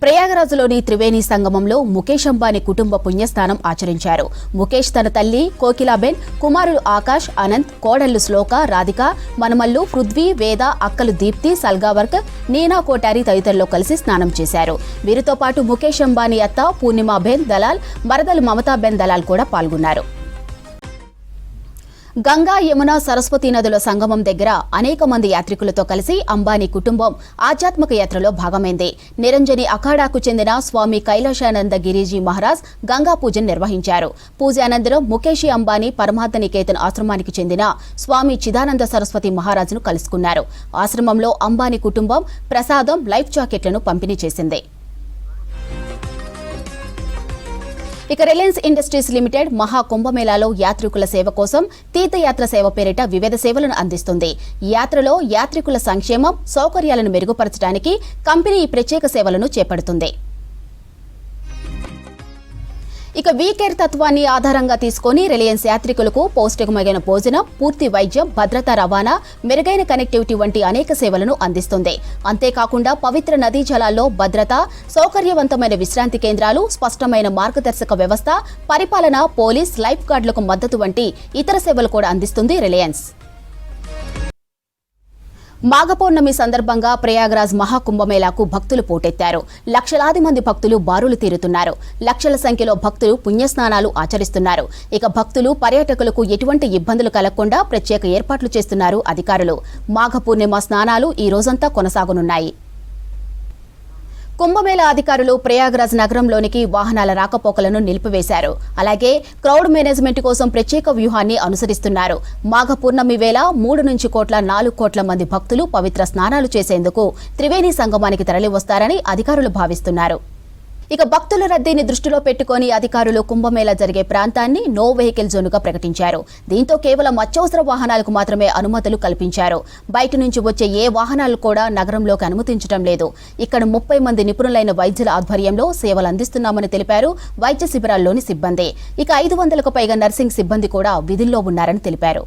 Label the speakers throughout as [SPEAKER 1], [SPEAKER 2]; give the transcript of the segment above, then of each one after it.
[SPEAKER 1] ప్రయాగరాజులోని త్రివేణి సంగమంలో ముఖేష్ అంబానీ కుటుంబ పుణ్యస్నానం ఆచరించారు. ముఖేష్ తన తల్లి కోకిలాబెన్, కుమారులు ఆకాష్, అనంత్, కోడళ్లు శ్లోక, రాధిక, మనమల్లు పృథ్వీ, వేద, అక్కలు దీప్తి, సల్గావర్క్, నీనా కోటారి తదితరులు కలిసి స్నానం చేశారు. వీరితో పాటు ముఖేష్ అంబానీ అత్త పూర్ణిమాబెన్ దలాల్, మరదలు మమతాబెన్ దలాల్ కూడా పాల్గొన్నారు. గంగా, యమున, సరస్వతి నదుల సంగమం దగ్గర అనేక మంది యాత్రికులతో కలిసి అంబానీ కుటుంబం ఆధ్యాత్మిక యాత్రలో భాగమైంది. నిరంజని అఖాడాకు చెందిన స్వామి కైలాశానంద గిరిజీ మహారాజ్ గంగా పూజను నిర్వహించారు. పూజ అనంతరం ముఖేష్ అంబానీ పరమార్థ నికేతన్ ఆశ్రమానికి చెందిన స్వామి చిదానంద సరస్వతి మహారాజ్ను కలుసుకున్నారు. ఆశ్రమంలో అంబానీ కుటుంబం ప్రసాదం, లైఫ్ జాకెట్లను పంపిణీ చేసింది. ఇక రిలయన్స్ ఇండస్ట్రీస్ లిమిటెడ్ మహా కుంభమేళాలో యాత్రికుల సేవ కోసం తీర్థయాత్ర సేవ పేరిట వివిధ సేవలను అందిస్తుంది. ఈ యాత్రలో యాత్రికుల సంక్షేమం, సౌకర్యాలను మెరుగుపరచడానికి కంపెనీ ఈ ప్రత్యేక సేవలను చేపడుతుంది. ఇక వీకేర్ తత్వాన్ని ఆధారంగా తీసుకుని రిలయన్స్ యాత్రికులకు పౌష్టికమైన భోజనం, పూర్తి వైద్యం, భద్రతా రవాణా, మెరుగైన కనెక్టివిటీ వంటి అనేక సేవలను అందిస్తుంది. అంతేకాకుండా పవిత్ర నదీ జలాల్లో భద్రత, సౌకర్యవంతమైన విశ్రాంతి కేంద్రాలు, స్పష్టమైన మార్గదర్శక వ్యవస్థ, పరిపాలన, పోలీస్, లైఫ్ గార్డులకు మద్దతు వంటి ఇతర సేవలు కూడా అందిస్తుంది రిలయన్స్. మాఘపౌర్ణమి సందర్భంగా ప్రయాగరాజ్ మహాకుంభమేళాకు భక్తులు పోటెత్తారు. లక్షలాది మంది భక్తులు బారులు తీరుతున్నారు. లక్షల సంఖ్యలో భక్తులు పుణ్యస్నానాలు ఆచరిస్తున్నారు. ఇక భక్తులు, పర్యాటకులకు ఎటువంటి ఇబ్బందులు కలగకుండా ప్రత్యేక ఏర్పాట్లు చేస్తున్నారు అధికారులు. మాఘ పూర్ణిమ స్నానాలు ఈ రోజంతా కొనసాగనున్నాయి. కుంభమేళా అధికారులు ప్రయాగరాజ్ నగరంలోనికి వాహనాల రాకపోకలను నిలిపివేశారు. అలాగే క్రౌడ్ మేనేజ్మెంట్ కోసం ప్రత్యేక వ్యూహాన్ని అనుసరిస్తున్నారు. మాఘ పూర్ణమి వేళ 3-4 కోట్ల మంది భక్తులు పవిత్ర స్నానాలు చేసేందుకు త్రివేణి సంగమానికి తరలివస్తారని అధికారులు భావిస్తున్నారు. ఇక భక్తుల రద్దీని దృష్టిలో పెట్టుకుని అధికారులు కుంభమేళా జరిగే ప్రాంతాన్ని నో వెహికల్ జోన్గా ప్రకటించారు. దీంతో కేవలం అత్యవసర వాహనాలకు మాత్రమే అనుమతులు కల్పించారు. బయట నుంచి వచ్చే ఏ వాహనాలు కూడా నగరంలోకి అనుమతించడం లేదు. ఇక్కడ 30 మంది నిపుణులైన వైద్యుల ఆధ్వర్యంలో సేవలు అందిస్తున్నామని తెలిపారు వైద్య శిబిరాల్లోని సిబ్బంది. ఇక 500కు పైగా నర్సింగ్ సిబ్బంది కూడా విధుల్లో ఉన్నారని తెలిపారు.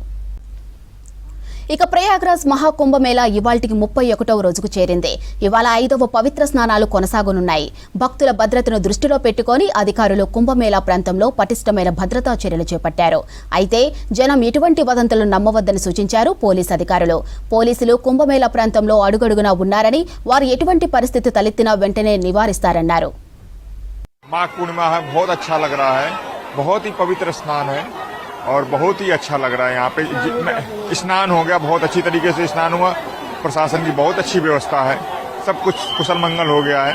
[SPEAKER 1] ఇక ప్రయాగరాజ్ మహాకుంభమేళా ఇవాళ్టికి 31వ రోజుకు చేరింది. ఇవాళ 5వ పవిత్ర స్నానాలు కొనసాగనున్నాయి. భక్తుల భద్రతను దృష్టిలో పెట్టుకుని అధికారులు కుంభమేళా ప్రాంతంలో పటిష్టమైన భద్రతా చర్యలు చేపట్టారు. అయితే జనం ఎటువంటి వదంతులను నమ్మవద్దని సూచించారు పోలీసు అధికారులు. పోలీసులు కుంభమేళా ప్రాంతంలో అడుగడుగునా ఉన్నారని, వారు ఎటువంటి పరిస్థితి తలెత్తినా వెంటనే నివారిస్తారన్నారు.
[SPEAKER 2] माघ पूर्णिमा है, बहुत अच्छा लग रहा है, बहुत ही पवित्र स्नान है और बहुत ही अच्छा लग रहा है। यहाँ पे स्नान हो गया, बहुत अच्छी तरीके से स्नान हुआ, प्रशासन की बहुत अच्छी व्यवस्था है, सब कुछ कुशल मंगल हो गया है।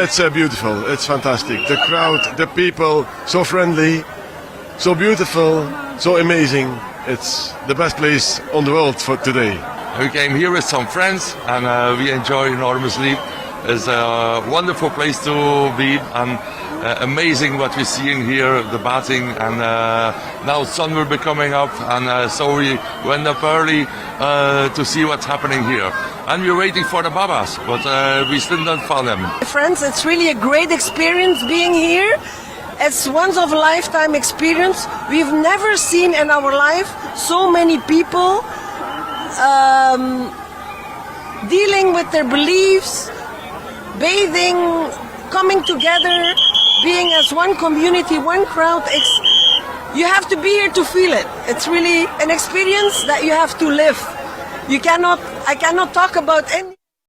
[SPEAKER 3] It's beautiful, it's fantastic. The crowd, the people, so friendly, so beautiful, so amazing. It's the best place on the world for today.
[SPEAKER 4] We came here with some friends and we enjoy enormously. It's a wonderful place to be and amazing what we're seeing here, the bathing, and now sun will be coming up, and so we went up early to see what's happening here. And we're waiting for the Babas, but we still don't find them.
[SPEAKER 5] Friends, it's really a great experience being here. It's once of a lifetime experience. We've never seen in our life so many people dealing with their beliefs, bathing, coming together, being as one community, one crowd. You have to be here to feel it. It's really an experience that you have to live. I cannot talk about any